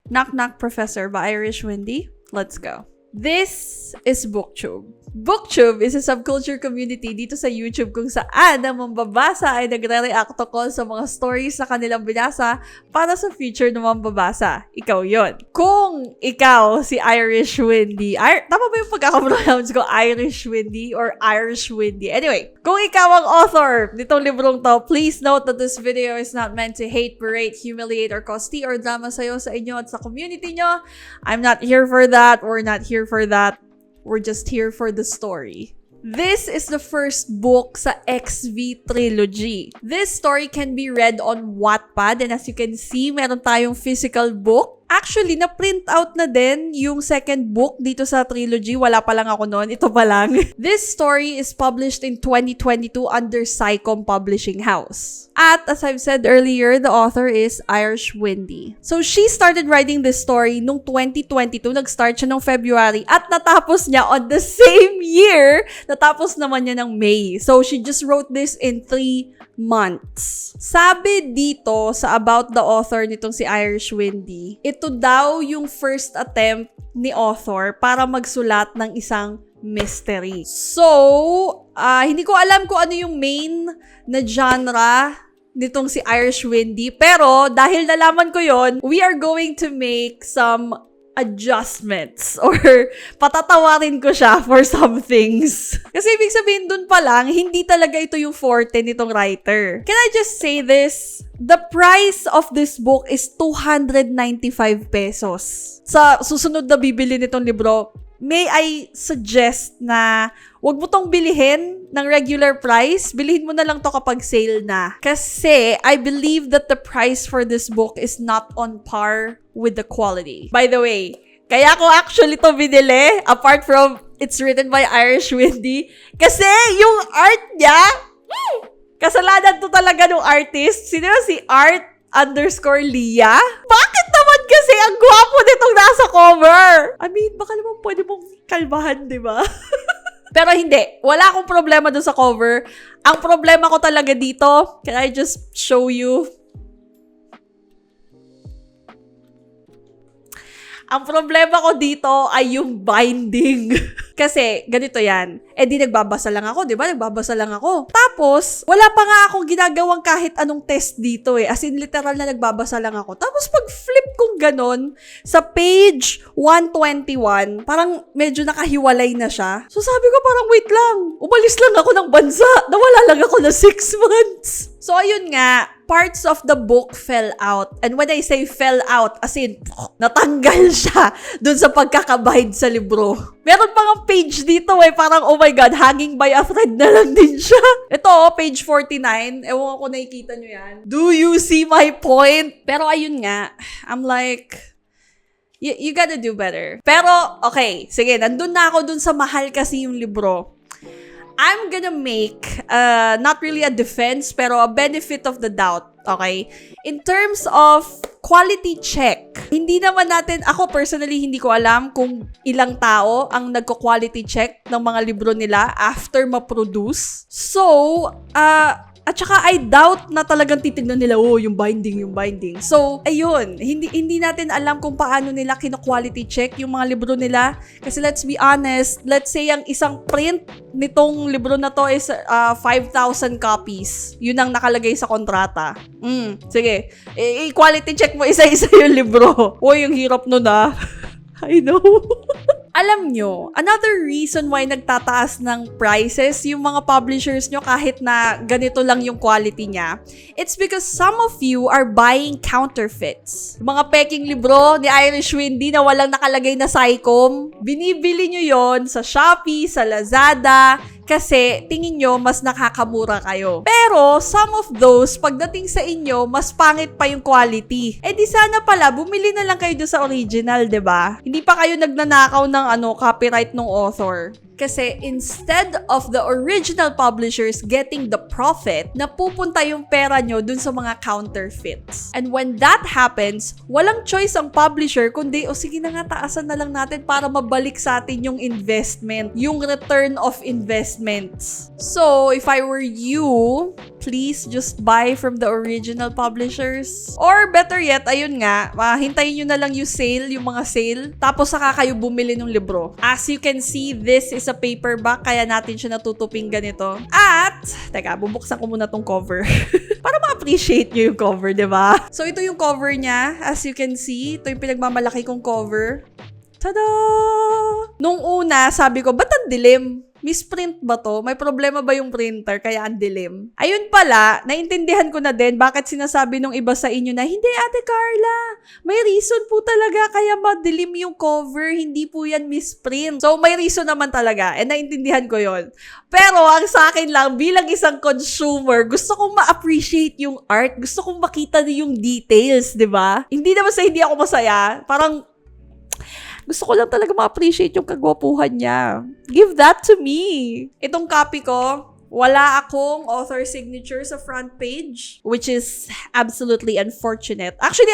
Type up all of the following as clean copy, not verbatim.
Knock Knock Professor by Irshwndy. Let's go. This is BookTube. BookTube is a subculture community dito sa YouTube kung saan ang mambabasa ay nagre-react call sa mga stories na kanilang binasa para sa future ng mambabasa. Ikaw yon. Kung ikaw si Irshwndy, tama ba yung pagkakapronounce ko? Irshwndy or Irshwndy? Anyway, kung ikaw ang author nitong librong to, please note that this video is not meant to hate, berate, humiliate, or cause tea or drama sa'yo, sa inyo at sa community nyo. I'm not here for that. We're not here for that. We're just here for the story. This is the first book sa XV trilogy. This story can be read on Wattpad, and as you can see, meron tayong physical book. Actually, na-print out na din yung second book dito sa trilogy. Wala pa lang ako noon. Ito pa lang. This story is published in 2022 under Psycom Publishing House. At as I've said earlier, the author is Irshwndy. So she started writing this story nung 2022. Nag-start siya nung February at natapos niya on the same year. Natapos naman niya ng May. So she just wrote this in 3 months. Sabi dito sa about the author nitong si Irshwndy, ito daw yung first attempt ni author para magsulat ng isang mystery. So, hindi ko alam kung ano yung main na genre nitong si Irshwndy, pero dahil nalaman ko yon, we are going to make some adjustments or patatawarin ko siya for some things. Kasi ibig sabihin dun pa lang, hindi talaga ito yung forte nitong writer. Can I just say this? The price of this book is 295 pesos. Sa susunod na bibili nitong libro, may I suggest na wag mo tong bilihin ng regular price. Bilihin mo na lang to kapag sale na. Kasi I believe that the price for this book is not on par with the quality. By the way, kaya ko actually to binili, apart from it's written by Irshwndy, kasi yung art niya, kasalanan to talaga ng artist. Sino si Art_Lia? Bakit naman kasi ang gwapo nitong nasa cover? I mean, baka naman pwede mong kalmahan, di ba? Pero hindi. Wala akong problema dun sa cover. Ang problema ko talaga dito, can I just show you? Ang problema ko dito ay yung binding. Kasi, ganito yan. Eh di nagbabasa lang ako, di ba? Nagbabasa lang ako. Tapos, wala pa nga akong ginagawang kahit anong test dito eh. As in, literal na nagbabasa lang ako. Tapos, pag flip kong ganon, sa page 121, parang medyo nakahiwalay na siya. So, sabi ko parang, wait lang. Umalis lang ako ng bansa. Nawala lang ako na 6 months. So, ayun nga, parts of the book fell out. And when I say fell out, as in, natanggal siya dun sa pagkakabind sa libro. Meron pang page dito eh, parang, oh my God, hanging by a thread na lang din siya. Ito, page 49. Ewan ko nakikita nyo yan. Do you see my point? Pero ayun nga, I'm like, you gotta do better. Pero, okay, sige, nandun na ako dun sa mahal kasi yung libro. I'm gonna make, not really a defense, pero a benefit of the doubt, okay? In terms of quality check, hindi naman natin, ako personally, hindi ko alam kung ilang tao ang nagko-quality check ng mga libro nila after ma-produce. So, at saka I doubt na talagang titignan nila, oh, yung binding. So, ayun, hindi natin alam kung paano nila kino-quality check yung mga libro nila. Kasi let's be honest, let's say ang isang print nitong libro na to is 5,000 copies. Yun ang nakalagay sa kontrata. Sige, i-quality check mo isa-isa yung libro. Oh, yung hirap nun ah. I know. Alam nyo, another reason why nagtataas ng prices yung mga publishers nyo kahit na ganito lang yung quality niya, it's because some of you are buying counterfeits. Mga peking libro ni Irshwndy na walang nakalagay na Psycom, binibili nyo yon sa Shopee, sa Lazada, kasi tingin nyo mas nakakamura kayo. Pero some of those, pagdating sa inyo, mas pangit pa yung quality. Eh di sana pala, bumili na lang kayo doon sa original, 'di ba? Hindi pa kayo nagnanakaw ng copyright ng author. Kasi instead of the original publishers getting the profit, napupunta yung pera nyo dun sa mga counterfeits. And when that happens, walang choice ang publisher kundi, sige na nga, taasan na lang natin para mabalik sa atin yung investment, yung return of investments. So, if I were you, please just buy from the original publishers. Or better yet, ayun nga, hintayin nyo na lang yung sale, yung mga sale, tapos saka kayo bumili ng libro. As you can see, this is a paperback, kaya natin siya natutuping ganito. At, teka, bubuksan ko muna tong cover. Para ma-appreciate nyo yung cover, diba? So, ito yung cover niya. As you can see, ito yung pinagmamalaki kong cover. Tada! Nung una, sabi ko, ba't ang dilim? Misprint ba to? May problema ba yung printer kaya ang dilim? Ayun pala, naintindihan ko na din bakit sinasabi nung iba sa inyo na, hindi Ate Carla, may reason po talaga kaya madilim yung cover, hindi po yan misprint. So, may reason naman talaga, and naintindihan ko yon. Pero, ang sa akin lang, bilang isang consumer, gusto kong ma-appreciate yung art, gusto kong makita yung details, di ba? Hindi naman sa hindi ako masaya, parang, gusto ko lang talaga ma-appreciate yung kagwapuhan niya. Give that to me. Itong copy ko, wala akong author signature sa front page, which is absolutely unfortunate. Actually,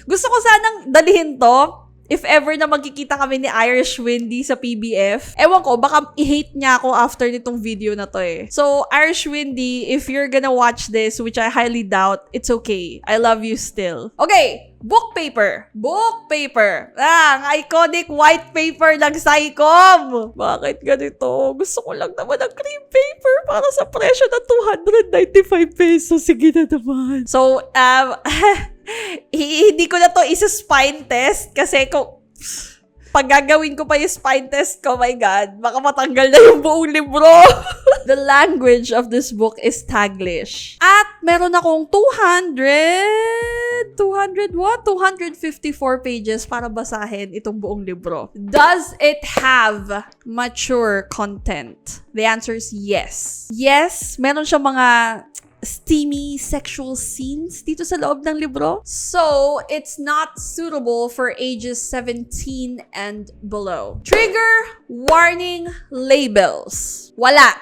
gusto ko sanang dalihin to if ever na magkikita kami ni Irshwndy sa PBF. Ewan ko, baka i-hate niya ako after nitong video na to eh. So, Irshwndy, if you're gonna watch this, which I highly doubt, it's okay. I love you still. Okay, book paper. Book paper. Ang iconic white paper ng Sycom. Bakit ganito? Gusto ko lang naman ng cream paper para sa presyo na 295 pesos. Sige na naman. So, hindi ko na to isa-spine test kasi kung pag gagawin ko pa yung spine test ko, my God, baka matanggal na yung buong libro. The language of this book is Taglish. At meron akong 254 pages para basahin itong buong libro. Does it have mature content? The answer is yes. Yes, meron siyang mga steamy sexual scenes dito sa loob ng libro. So, it's not suitable for ages 17 and below. Trigger warning labels. Wala.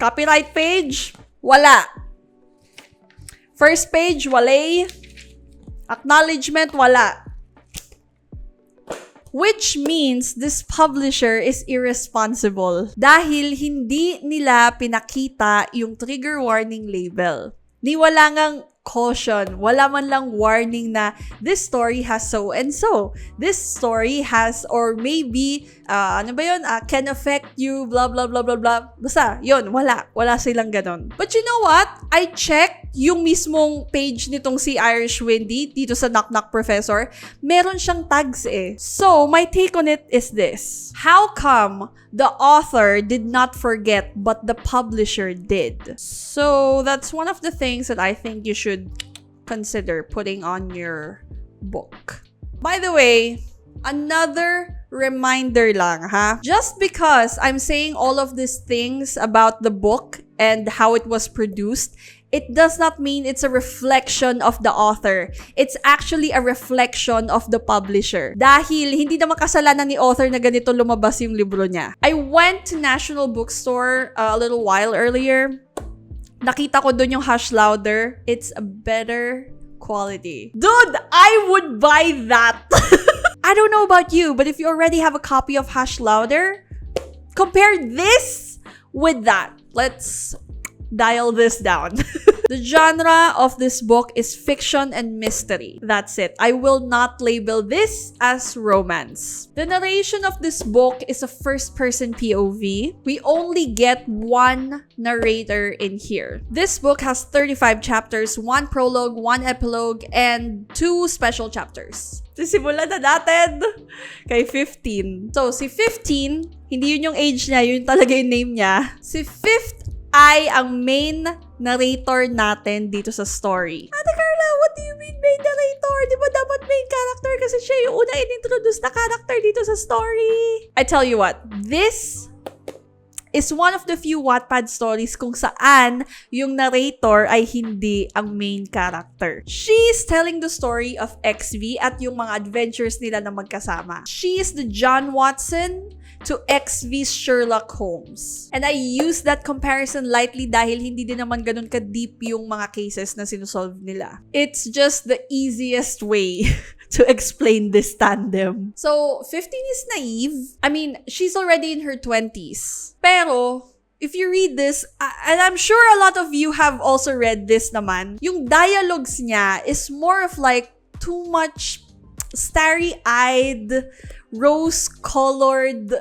Copyright page? Wala. First page? Wala. Acknowledgement? Wala. Which means this publisher is irresponsible dahil hindi nila pinakita yung trigger warning label. Ni wala ngang caution, wala man lang warning na this story has so and so. This story has, or maybe, can affect you, blah, blah, blah, blah, blah. Basta, yun, wala silang ganon. But you know what? I checked yung mismong page nitong si Irshwndy dito sa Knock Knock Professor. Meron siyang tags eh. So, my take on it is this. How come the author did not forget but the publisher did? So, that's one of the things that I think you should consider putting on your book. By the way, another reminder lang, ha? Just because I'm saying all of these things about the book and how it was produced, it does not mean it's a reflection of the author. It's actually a reflection of the publisher. Dahil hindi naman kasalanan ni author na ganito lumabas yung libro niya. I went to National Bookstore a little while earlier. Nakita ko doon yung Hush Louder. It's a better quality. Dude, I would buy that! I don't know about you, but if you already have a copy of Hush Louder, compare this with that. Let's dial this down. The genre of this book is fiction and mystery. That's it. I will not label this as romance. The narration of this book is a first-person POV. We only get one narrator in here. This book has 35 chapters, 1 prologue, 1 epilogue, and 2 special chapters. Sisimulan na natin kay 15. So, si 15, hindi yun yung age niya, yun talaga yung name niya. Si 5th ay ang main narrator natin dito sa story. Ate Carla, what do you mean main narrator? Di ba dapat main character kasi siya yung una in-introduce na character dito sa story? I tell you what, this is one of the few Wattpad stories kung saan yung narrator ay hindi ang main character. She's telling the story of XV at yung mga adventures nila na magkasama. She is the John Watson to XV's Sherlock Holmes. And I use that comparison lightly dahil hindi din naman ganun ka-deep yung mga cases na sinusolve nila. It's just the easiest way to explain this tandem. So, 15 is naive. I mean, she's already in her 20s. Pero, if you read this, and I'm sure a lot of you have also read this naman, yung dialogues niya is more of like too much starry-eyed, rose-colored,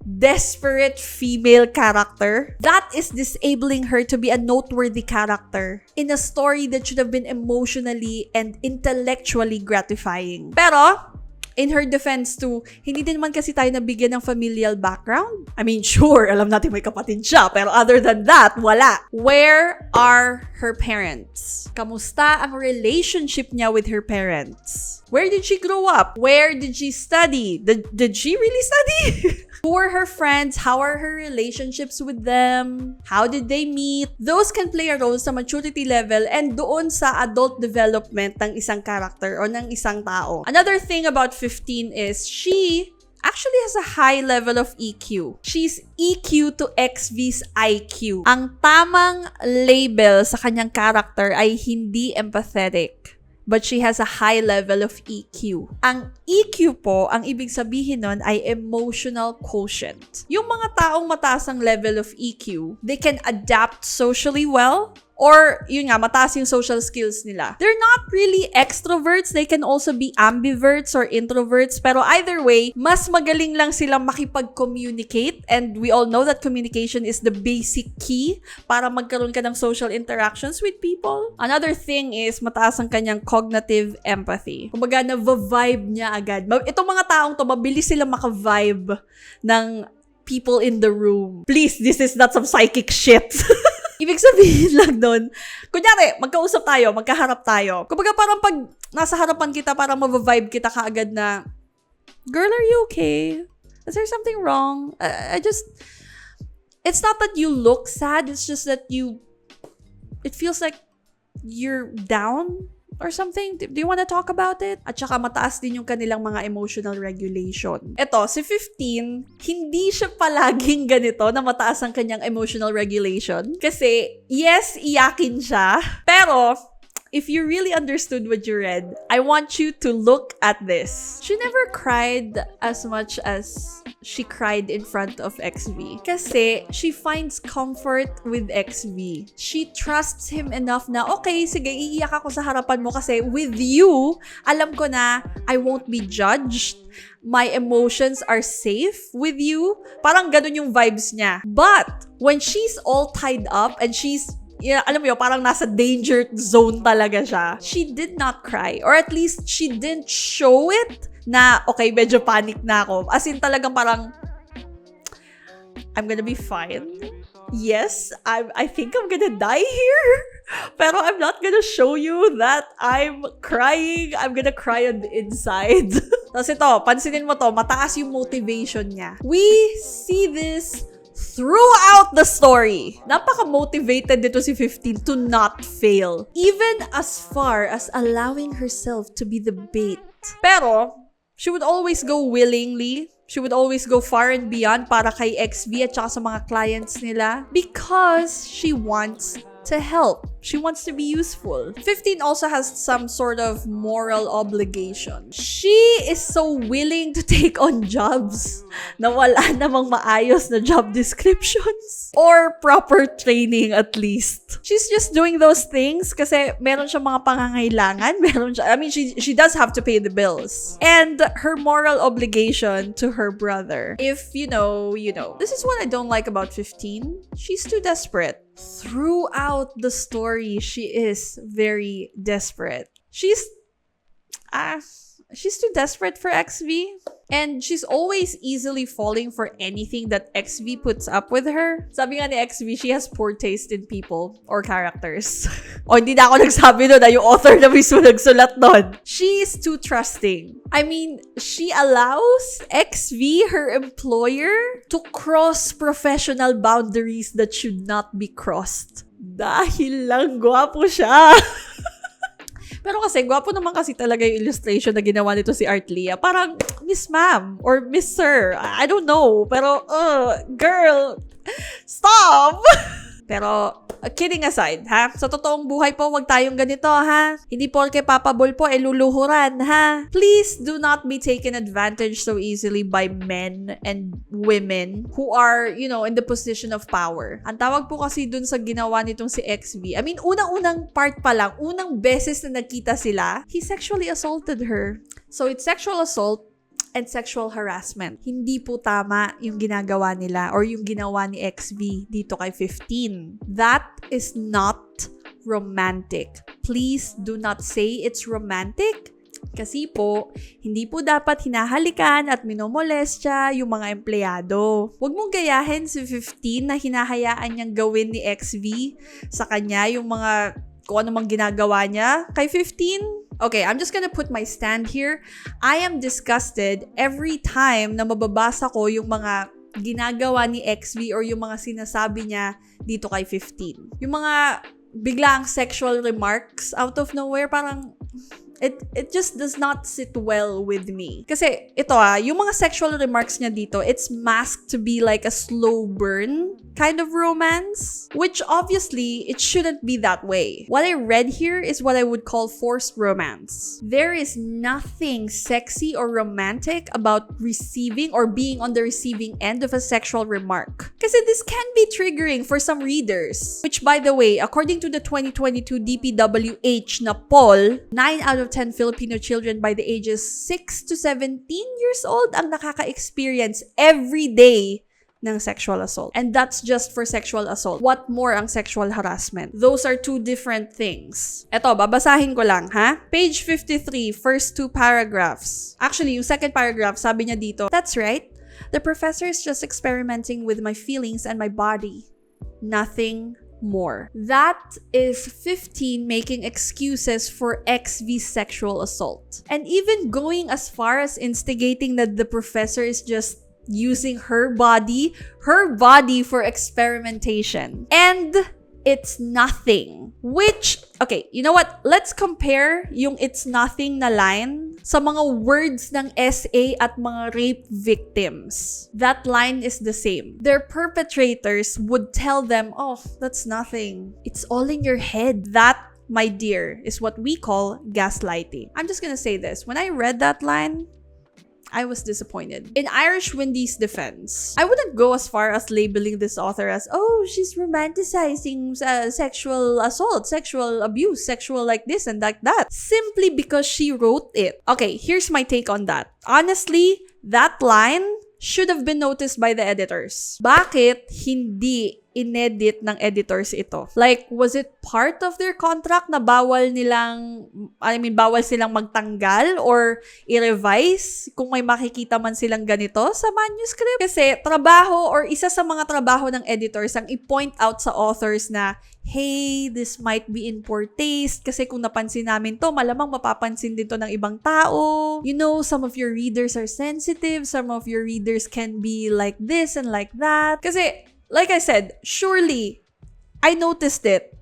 desperate female character that is disabling her to be a noteworthy character in a story that should have been emotionally and intellectually gratifying. Pero, in her defense too, hindi din naman kasi tayo nabigyan ng familial background. I mean, sure, alam natin may kapatid siya, pero other than that, wala. Where are her parents? Kamusta ang relationship niya with her parents? Where did she grow up? Where did she study? Did she really study? Who are her friends? How are her relationships with them? How did they meet? Those can play a role sa maturity level and doon sa adult development ng isang character o ng isang tao. Another thing about 15 is she actually has a high level of EQ. She's EQ to XV's IQ. Ang tamang label sa kanyang character ay hindi empathetic, but she has a high level of EQ. Ang EQ po, ang ibig sabihin nun ay emotional quotient. Yung mga taong mataas ang level of EQ, they can adapt socially well, or yun nga, mataas yung social skills nila. They're not really extroverts. They can also be ambiverts or introverts. Pero either way, mas magaling lang silang makipag-communicate. And we all know that communication is the basic key para magkaroon ka ng social interactions with people. Another thing is, mataas ang kanyang cognitive empathy. Kumbaga, na-vibe niya agad. Itong mga taong to, mabilis silang maka-vibe ng people in the room. Please, this is not some psychic shit. Ibig sabihin lang nun, kunyari, magkausap tayo, magkaharap tayo. Kumbaga parang pag nasa harapan kita, parang ma-vibe kita kaagad na, girl, are you okay? Is there something wrong? It's not that you look sad, it's just that it feels like you're down or something. Do you want to talk about it? At saka mataas din yung kanilang mga emotional regulation. Eto, si 15, hindi siya palaging ganito na mataas ang kanyang emotional regulation. Kasi, yes, iyakin siya. Pero, if you really understood what you read, I want you to look at this. She never cried as much as she cried in front of XV. Kasi, she finds comfort with XV. She trusts him enough na, okay, sige, iiyak ako sa harapan mo kasi with you, alam ko na I won't be judged. My emotions are safe with you. Parang ganun yung vibes niya. But, when she's all tied up and she's alam mo yun, parang nasa danger zone talaga siya. She did not cry. Or at least, she didn't show it na, okay, medyo panic na ako. As in talagang parang, I'm gonna be fine. Yes, I think I'm gonna die here. Pero I'm not gonna show you that I'm crying. I'm gonna cry on the inside. Tapos ito, pansinin mo to, mataas yung motivation niya. We see this throughout the story. Napaka-motivated dito si 15 to not fail. Even as far as allowing herself to be the bait. Pero, she would always go willingly. She would always go far and beyond para kay XV at saka sa mga clients nila because she wants to help. She wants to be useful. 15 also has some sort of moral obligation. She is so willing to take on jobs na wala namang maayos na job descriptions or proper training at least. She's just doing those things kasi meron siyang mga pangangailangan. She does have to pay the bills. And her moral obligation to her brother. If you know. This is what I don't like about 15. She's too desperate. Throughout the story, she is very desperate. She's she's too desperate for XV. And she's always easily falling for anything that XV puts up with her. Sabi nga ni XV, she has poor taste in people or characters. O, hindi na ako nagsabi nun, yung author na mismo nagsulat nun. She is too trusting. I mean, she allows XV, her employer, to cross professional boundaries that should not be crossed. Dahil lang gwapo siya. Pero kasi, gwapo naman kasi talaga yung illustration na ginawa nito si Art Leah. Parang, Miss Ma'am or Miss Sir. I don't know. Pero, girl, stop! Pero, kidding aside, ha? Sa totoong buhay po, wag tayong ganito, ha? Hindi porke papabol po, luluhuran, ha? Please do not be taken advantage so easily by men and women who are, in the position of power. Ang tawag po kasi dun sa ginawa nitong si XV. I mean, unang-unang part pa lang, unang beses na nagkita sila, he sexually assaulted her. So, it's sexual assault and sexual harassment. Hindi po tama yung ginagawa nila or yung ginawa ni XV dito kay 15. That is not romantic. Please do not say it's romantic kasi po, hindi po dapat hinahalikan at minomolestya yung mga empleyado. Huwag mong gayahin si 15 na hinahayaan niyang gawin ni XV sa kanya yung mga kung ano mang ginagawa niya kay 15. Okay, I'm just gonna put my stand here. I am disgusted every time na mababasa ko yung mga ginagawa ni XV or yung mga sinasabi niya dito kay 15. Yung mga biglaang sexual remarks out of nowhere, parang it just does not sit well with me. Kasi ito yung mga sexual remarks niya dito, it's masked to be like a slow burn kind of romance, which obviously it shouldn't be that way. What I read here is what I would call forced romance. There is nothing sexy or romantic about receiving or being on the receiving end of a sexual remark. Kasi this can be triggering for some readers. Which, by the way, according to the 2022 DPWH na poll, 9 out of 10 Filipino children by the ages 6 to 17 years old ang nakaka-experience every day ng sexual assault. And that's just for sexual assault. What more ang sexual harassment? Those are two different things. Eto, babasahin ko lang, ha? Page 53, first two paragraphs. Actually, yung second paragraph, sabi niya dito, "That's right. The professor is just experimenting with my feelings and my body. Nothing more." That is 15 making excuses for XV sexual assault. And even going as far as instigating that the professor is just using her body for experimentation. And it's nothing. Which, okay, you know what? Let's compare yung it's nothing na line sa mga words ng SA at mga rape victims. That line is the same. Their perpetrators would tell them, "Oh, that's nothing. It's all in your head." That, my dear, is what we call gaslighting. I'm just gonna say this. When I read that line, I was disappointed. In Irshwndy's defense, I wouldn't go as far as labeling this author as, "Oh, she's romanticizing sexual assault, sexual abuse, sexual like this and like that," simply because she wrote it. Okay, here's my take on that. Honestly, that line should have been noticed by the editors. Bakit hindi inedit ng editors ito? Like, was it part of their contract na bawal silang magtanggal or i-revise kung may makikita man silang ganito sa manuscript? Kasi trabaho or isa sa mga trabaho ng editors ang i-point out sa authors na, "Hey, this might be in poor taste kasi kung napansin namin to, malamang mapapansin din to ng ibang tao. You know, some of your readers are sensitive, some of your readers can be like this and like that." Kasi, like I said, surely, I noticed it.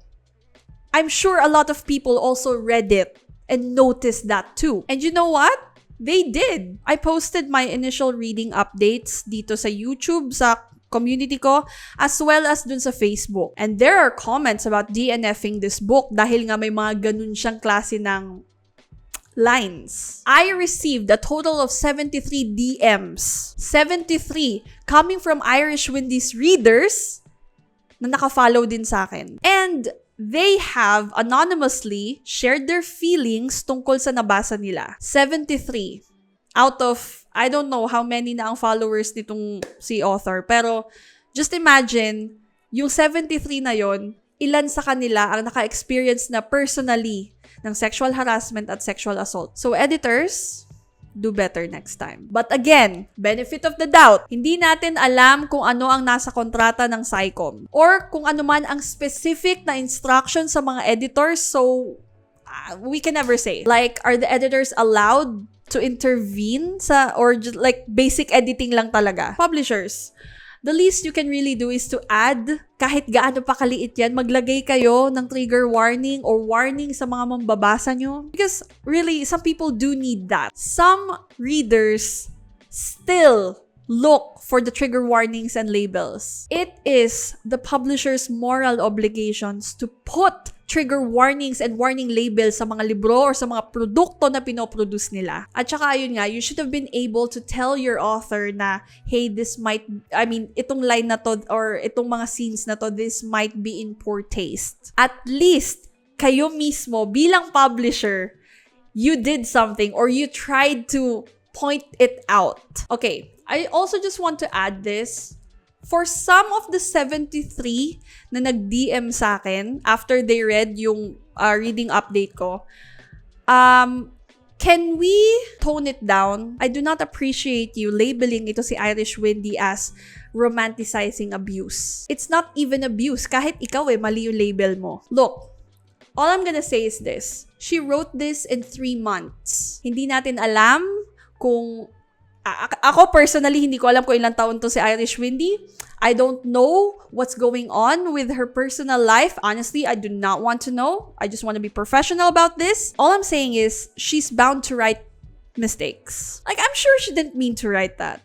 I'm sure a lot of people also read it and noticed that too. And you know what? They did. I posted my initial reading updates dito sa YouTube, sa community ko, as well as dun sa Facebook. And there are comments about DNFing this book dahil nga may mga ganun siyang klase ng lines. I received a total of 73 DMs. 73 coming from Irshwndy's readers na nakafollow din sa akin. And they have anonymously shared their feelings tungkol sa nabasa nila. 73 out of, I don't know how many na ang followers nitong si author. Pero just imagine, yung 73 na yon, ilan sa kanila ang naka-experience na personally ng sexual harassment at sexual assault. So editors, do better next time. But again, benefit of the doubt, hindi natin alam kung ano ang nasa kontrata ng SciComm or kung ano man ang specific na instructions sa mga editors, so we can never say. Like, are the editors allowed to intervene or just like basic editing lang talaga? Publishers, the least you can really do is to add, kahit gaano pa kaliit yan, maglagay kayo ng trigger warning or warning sa mga mambabasa nyo. Because really, some people do need that. Some readers still look for the trigger warnings and labels. It is the publisher's moral obligations to put trigger warnings and warning labels sa mga libro or sa mga produkto na pinoproduce nila. At saka ayun nga, you should have been able to tell your author na, hey, itong line na to or itong mga scenes na to, this might be in poor taste. At least, kayo mismo bilang publisher, you did something or you tried to point it out. Okay, I also just want to add this. For some of the 73 na nag-DM sa akin after they read yung reading update ko, can we tone it down? I do not appreciate you labeling ito si Irshwndy as romanticizing abuse. It's not even abuse. Kahit ikaw mali yung label mo. Look, all I'm gonna say is this. She wrote this in 3 months. Hindi natin alam kung ako personally, hindi ko alam kung ilang taon to si Irshwndy. I don't know what's going on with her personal life. Honestly, I do not want to know. I just want to be professional about this. All I'm saying is, she's bound to write mistakes. Like, I'm sure she didn't mean to write that.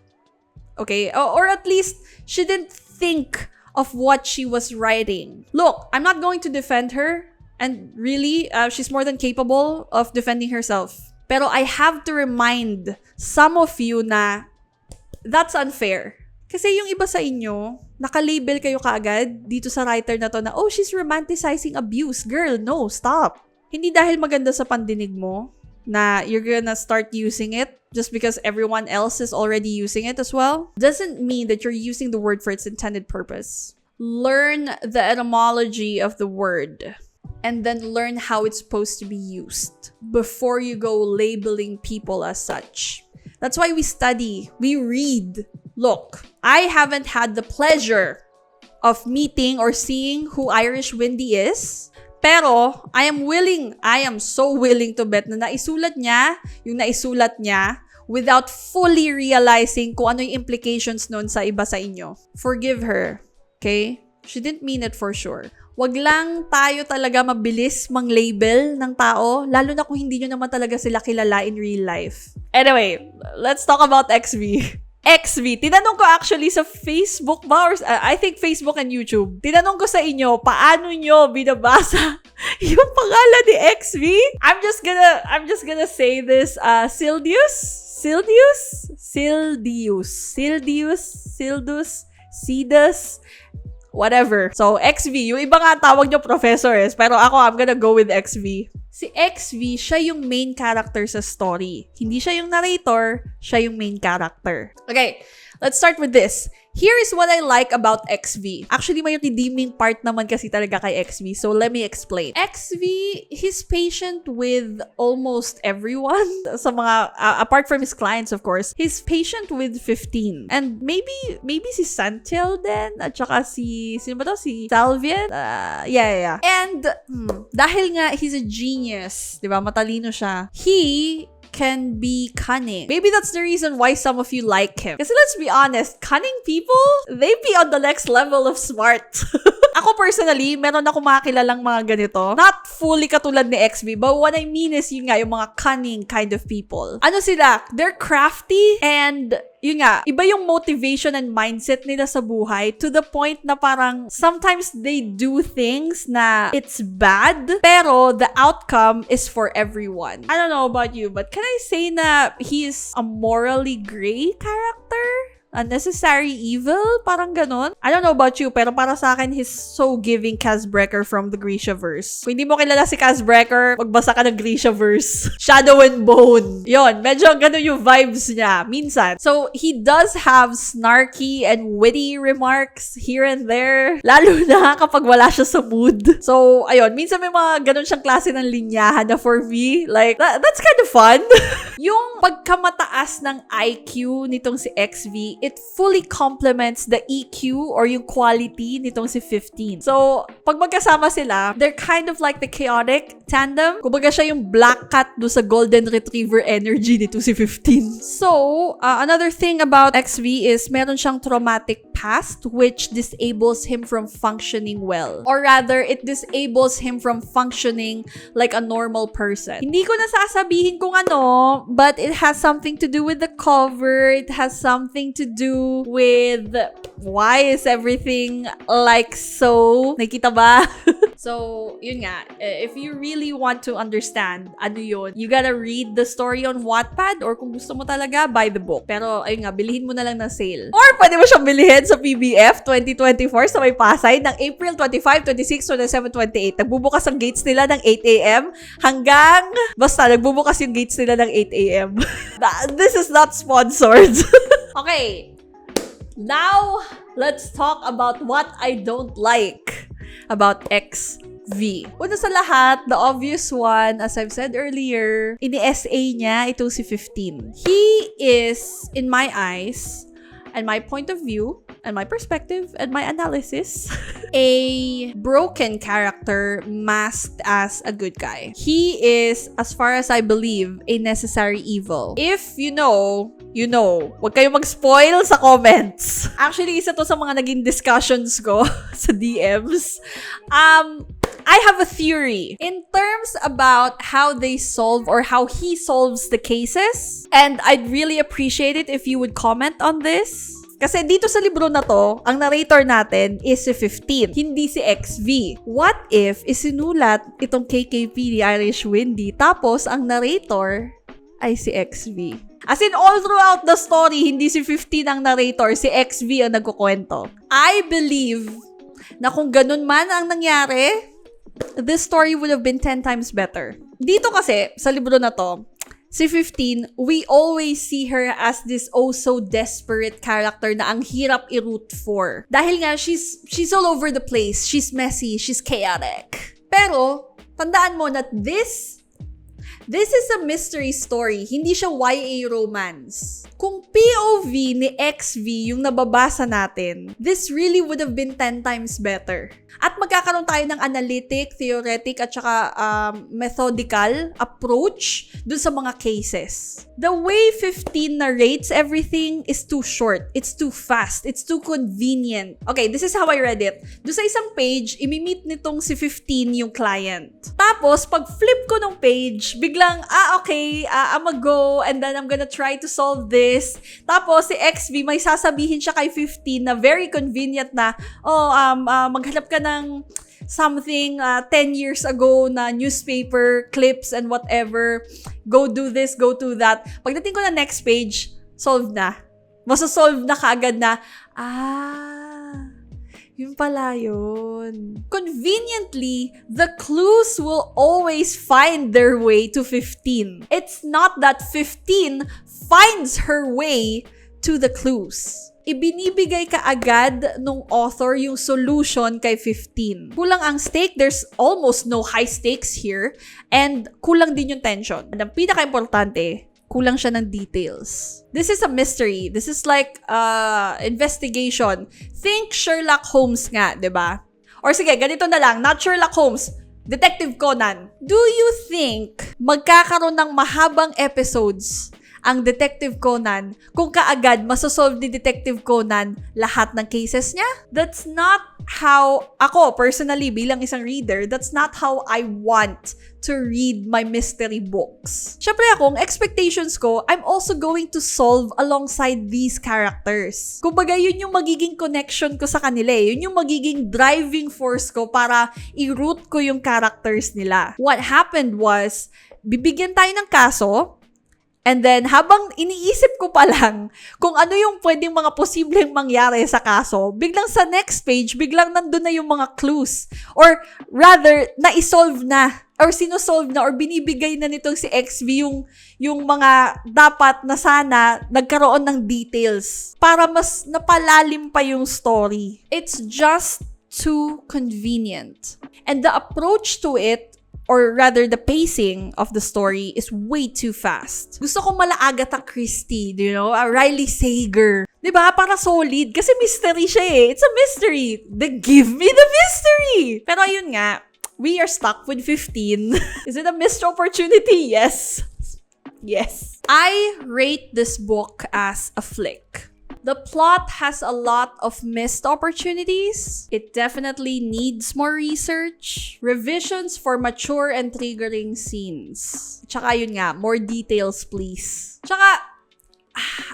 Okay? Or at least, she didn't think of what she was writing. Look, I'm not going to defend her. And really, she's more than capable of defending herself. Pero I have to remind some of you na that's unfair. Kasi yung iba sa inyo, nakalabel kayo kaagad dito sa writer na to na, oh, she's romanticizing abuse. Girl, no, stop. Hindi dahil maganda sa pandinig mo na you're gonna start using it just because everyone else is already using it as well. Doesn't mean that you're using the word for its intended purpose. Learn the etymology of the word. And then learn how it's supposed to be used before you go labeling people as such. That's why we study, we read. Look, I haven't had the pleasure of meeting or seeing who Irshwndy is, pero I am so willing to bet na naisulat niya yung naisulat niya without fully realizing kung ano yung implications nun sa iba sa inyo. Forgive her, okay? She didn't mean it for sure. Wag lang tayo talaga mabilis mang-label ng tao, lalo na kung hindi nyo naman talaga sila kilala in real life. Anyway, let's talk about XV. XV, tinanong ko actually sa Facebook ba or I think Facebook and YouTube. Tinanong ko sa inyo, paano nyo binabasa yung pangalan ni XV? I'm just gonna say this, Sildus, whatever. So, XV, yung iba nga tawag nyo professors, pero ako, I'm gonna go with XV. Si XV, siya yung main character sa story. Hindi siya yung narrator, siya yung main character. Okay, let's start with this. Here is what I like about XV. Actually, may redeeming part naman kasi talaga kay XV. So, let me explain. XV, he's patient with almost everyone. Sa mga, apart from his clients, of course. He's patient with 15. And maybe si Santel din. At saka sino ba to? Si Salvian? Yeah. And, dahil nga, he's a genius. Diba? Matalino siya. He can be cunning. Maybe that's the reason why some of you like him. Kasi let's be honest, cunning people, they be on the next level of smart. Ako personally, meron ako mga kilalang mga ganito. Not fully katulad ni XB, but what I mean is yun nga, yung mga cunning kind of people. Ano sila? They're crafty and yun nga, iba yung motivation and mindset nila sa buhay to the point na parang sometimes they do things na it's bad, pero the outcome is for everyone. I don't know about you, but can I say na he is a morally gray character? Unnecessary evil? Parang ganon. I don't know about you, pero para sa akin, he's so giving Kazbreaker from the Grishaverse. Kung hindi mo kilala si Kazbreaker, magbasa ka ng Grishaverse. Shadow and Bone. Yon, medyo ganon yung vibes niya. Minsan. So, he does have snarky and witty remarks here and there. Lalo na kapag wala siya sa mood. So, ayun, minsan may mga ganon siyang klase ng linyahan na for me. Like, that's kind of fun. Yung pagkamataas ng IQ nitong si XV, it fully complements the EQ or yung quality nitong si 15. So, pag magkasama sila, they're kind of like the chaotic tandem. Kumbaga siya yung black cat do sa golden retriever energy nito si 15. So, another thing about XV is meron siyang traumatic past which disables him from functioning well. Or rather, it disables him from functioning like a normal person. Hindi ko nasasabihin kung ano, but it has something to do with the cover. It has something to do with why is everything like so? Nakita ba? So, yun nga. If you really want to understand ano yun, you gotta read the story on Wattpad or kung gusto mo talaga, buy the book. Pero, ayun nga, bilihin mo na lang ng sale. Or pwede mo siyang bilihin sa PBF 2024 sa may Pasay ng April 25, 26, 27, 28. Nagbubukas ang gates nila ng 8 a.m. hanggang, basta, nagbubukas yung gates nila ng 8 a.m. This is not sponsored. Okay. Now, let's talk about what I don't like about XV. Una sa lahat, the obvious one, as I've said earlier, ini-SA niya itong si 15. He is, in my eyes, and my point of view, and my perspective, and my analysis, a broken character masked as a good guy. He is, as far as I believe, a necessary evil. If you know, you know. Huwag kayong mag-spoil sa comments. Actually, isa to sa mga naging discussions ko sa DMs. I have a theory in terms about how they solve or how he solves the cases. And I'd really appreciate it if you would comment on this. Kasi dito sa libro na to, ang narrator natin is si 15, hindi si XV. What if isinulat itong KKP ni Irshwndy, tapos ang narrator ay si XV? As in, all throughout the story, hindi si 15 ang narrator, si XV ang nagkukwento. I believe na kung ganun man ang nangyari, this story would have been 10 times better. Dito kasi, sa libro na to, si 15, we always see her as this oh so desperate character na ang hirap i-root for. Dahil nga, she's all over the place. She's messy. She's chaotic. Pero, tandaan mo na this is a mystery story. Hindi siya YA romance. Kung POV ni XV yung nababasa natin, this really would have been 10 times better. At magkakaroon tayo ng analytic, theoretic, at saka methodical approach dun sa mga cases. The way 15 narrates everything is too short. It's too fast. It's too convenient. Okay, this is how I read it. Doon sa isang page, imimit nitong si 15 yung client. Tapos, pag flip ko ng page, biglang, okay, I'm gonna go and then I'm gonna try to solve this. Tapos, si XV, may sasabihin siya kay 15 na very convenient na, maghanap ka ng something 10 years ago na newspaper clips and whatever. Go do this, go do that. Pagdating ko na next page, solved na. Masasolve na kaagad na, yun pala yun. Conveniently, the clues will always find their way to 15. It's not that 15 finds her way to the clues. Ibinibigay ka agad nung author yung solution kay 15. Kulang ang stake, there's almost no high stakes here, and kulang din yung tension. And ang pinaka-importante, kulang siya ng details. This is a mystery. This is like investigation. Think Sherlock Holmes nga, diba? Or sige, ganito na lang, not Sherlock Holmes, Detective Conan. Do you think magkakaroon ng mahabang episodes ang Detective Conan kung kaagad masosolve ni Detective Conan lahat ng cases niya? That's not how, ako personally bilang isang reader, that's not how I want to read my mystery books. Syempre ako, ang expectations ko, I'm also going to solve alongside these characters. Kumbaga, yun yung magiging connection ko sa kanila eh. Yun yung magiging driving force ko para i-root ko yung characters nila. What happened was, bibigyan tayo ng kaso, and then, habang iniisip ko pa lang kung ano yung pwedeng mga posibleng mangyari sa kaso, biglang sa next page, biglang nandun na yung mga clues. Or rather, na-isolve na, or sinosolve na, or binibigay na nitong si XV yung mga dapat na sana nagkaroon ng details para mas napalalim pa yung story. It's just too convenient. And the approach to it or rather the pacing of the story is way too fast. Gusto ko mala Agatha Christie, you know, Riley Sager. Diba? Para solid. Kasi mystery siya eh. It's a mystery. Give me the mystery! Pero ayun nga, we are stuck with 15. Is it a missed opportunity? Yes. Yes. I rate this book as a flick. The plot has a lot of missed opportunities. It definitely needs more research. Revisions for mature and triggering scenes. Tsaka yun nga, more details please. Tsaka,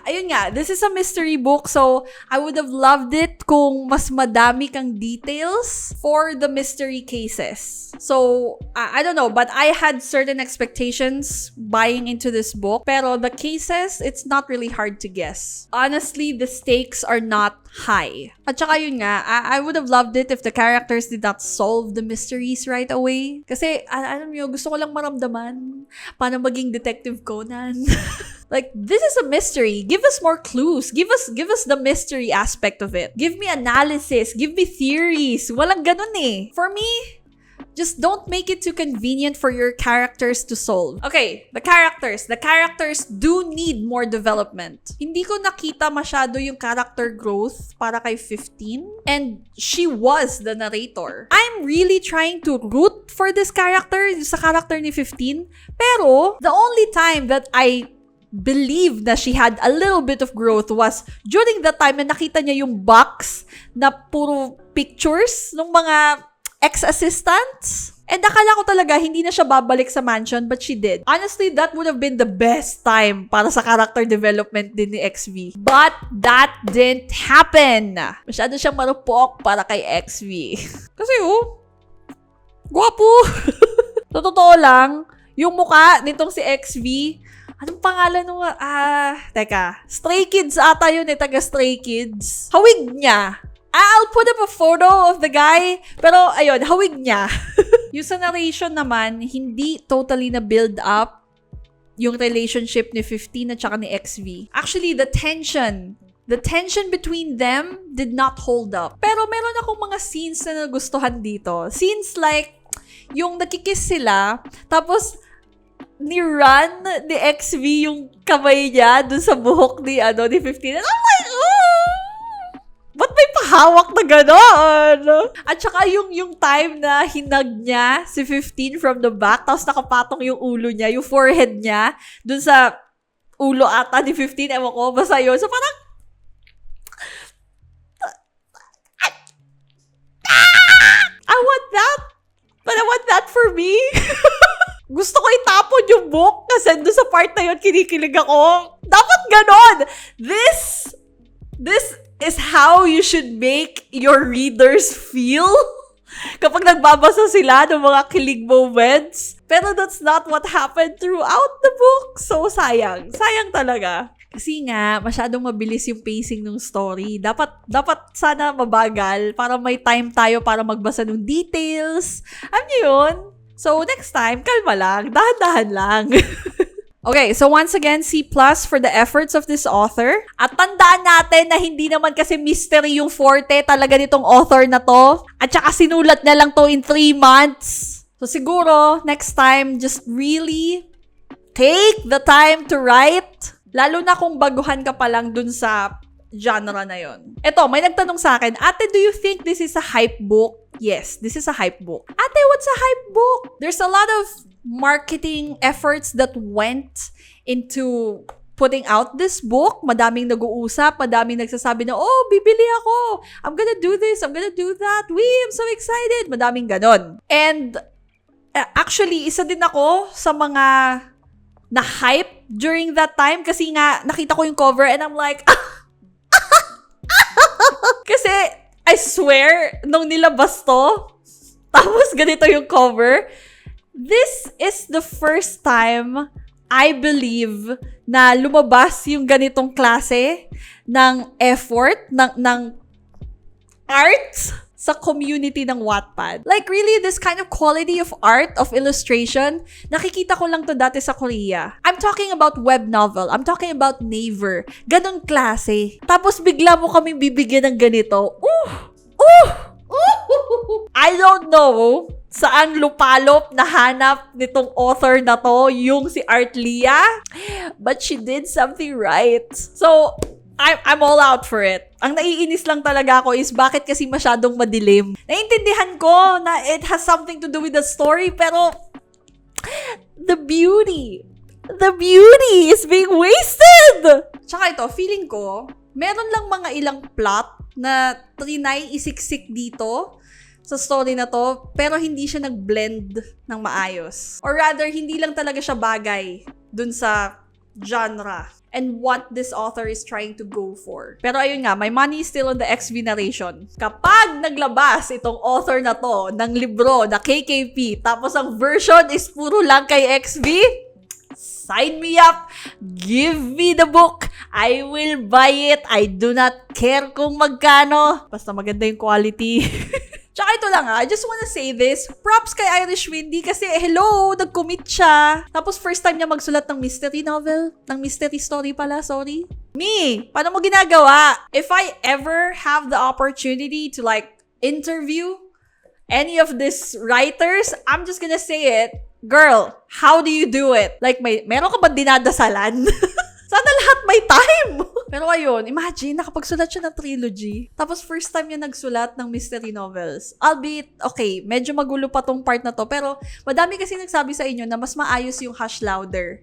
ayun nga, this is a mystery book, so I would have loved it kung mas madami kang details for the mystery cases. So, I don't know, but I had certain expectations buying into this book, pero the cases, it's not really hard to guess. Honestly, the stakes are not high. At saka yun nga, I would have loved it if the characters did not solve the mysteries right away. Kasi, alam nyo, gusto ko lang maramdaman paano maging Detective Conan. Like, this is a mystery. Give us more clues. Give us the mystery aspect of it. Give me analysis. Give me theories. Walang ganun eh. For me, just don't make it too convenient for your characters to solve. Okay, the characters. The characters do need more development. Hindi ko nakita masyado yung character growth para kay 15. And she was the narrator. I'm really trying to root for this character, sa character ni 15. Pero, the only time that I believe na she had a little bit of growth was during the time na nakita niya yung box na puro pictures ng mga ex-assistants. And akala ko talaga hindi na siya babalik sa mansion, but she did. Honestly, that would have been the best time para sa character development din ni XV. But that didn't happen. Masyado siyang marupok para kay XV. Kasi gwapo. Sa totoo lang, yung muka nitong si XV, anong pangalan nung, teka, Stray Kids ata yun eh, taga Stray Kids. Hawig niya. I'll put up a photo of the guy, pero ayun, hawig niya. Yung sa narration naman, hindi totally na build up yung relationship ni 15 at saka ni XV. Actually, the tension between them did not hold up. Pero meron akong mga scenes na nagustuhan dito. Scenes like, yung nakikiss sila, tapos ni-run ni XV yung kamay niya dun sa buhok ni 15. And I'm like, ba't may pahawak na gano'n? At saka yung time na hinag niya si 15 from the back, tapos nakapatong yung ulo niya, yung forehead niya, dun sa ulo ata ni 15, ewan ko, basta yun. So parang, I want that. But I want that for me. Gusto ko itapon yung book kasi doon sa part na yun, kinikilig ako. Dapat ganon! This is how you should make your readers feel kapag nagbabasa sila ng mga kilig moments. Pero that's not what happened throughout the book. So, sayang. Sayang talaga. Kasi nga, masyadong mabilis yung pacing ng story. Dapat sana mabagal para may time tayo para magbasa ng details. Alam niyo yun? So, next time, kalma lang. Dahan-dahan lang. Okay, so once again, C+ for the efforts of this author. At tandaan natin na hindi naman kasi mystery yung forte talaga nitong author na to. At saka sinulat na lang to in 3 months. So, siguro, next time, just really take the time to write. Lalo na kung baguhan ka pa lang dun sa genre na yon. Eto, may nagtanong sa akin, Ate, do you think this is a hype book? Yes, this is a hype book. Ate, what's a hype book? There's a lot of marketing efforts that went into putting out this book. Madaming nag-uusap, madaming nagsasabi na, oh, bibili ako. I'm gonna do this, I'm gonna do that. I'm so excited. Madaming ganon. And actually, isa din ako sa mga na-hype during that time kasi nga nakita ko yung cover and I'm like, kasi I swear, nung nilabas to, tapos ganito yung cover, this is the first time I believe na lumabas yung ganitong klase ng effort, ng art sa community ng Wattpad. Like really, this kind of quality of art, of illustration, nakikita ko lang to dati sa Korea. I'm talking about web novel. I'm talking about Naver. Ganon klase. Tapos bigla mo kaming bibigyan ng ganito. I don't know saan lupalop nahanap nitong author na to, yung si Art Leah. But she did something right. So, I'm all out for it. Ang naiinis lang talaga ako is bakit kasi masyadong madilim. Naintindihan ko na it has something to do with the story, pero the beauty is being wasted! Tsaka ito, feeling ko, meron lang mga ilang plot na trinay isiksik dito sa story na to, pero hindi siya nag-blend ng maayos. Or rather, hindi lang talaga siya bagay dun sa genre and what this author is trying to go for. Pero ayun nga, my money is still on the XV narration. Kapag naglabas itong author na to ng libro na KKP, tapos ang version is puro lang kay XV, sign me up! Give me the book! I will buy it! I do not care kung magkano. Basta maganda yung quality. Tsaka ito lang I just wanna say this. Props kay Irshwndy kasi hello, nag-commit siya. Tapos first time niya magsulat ng mystery novel. Ng mystery story pala, sorry. Me, paano mo ginagawa? If I ever have the opportunity to like interview any of these writers, I'm just gonna say it. Girl, how do you do it? Like, meron ka ba dinadasalan? Sana lahat may time! Pero ayun, imagine, nakapagsulat siya ng trilogy. Tapos first time niya nagsulat ng mystery novels. Albeit, okay, medyo magulo pa tong part na to. Pero madami kasi nagsabi sa inyo na mas maayos yung Hush Louder.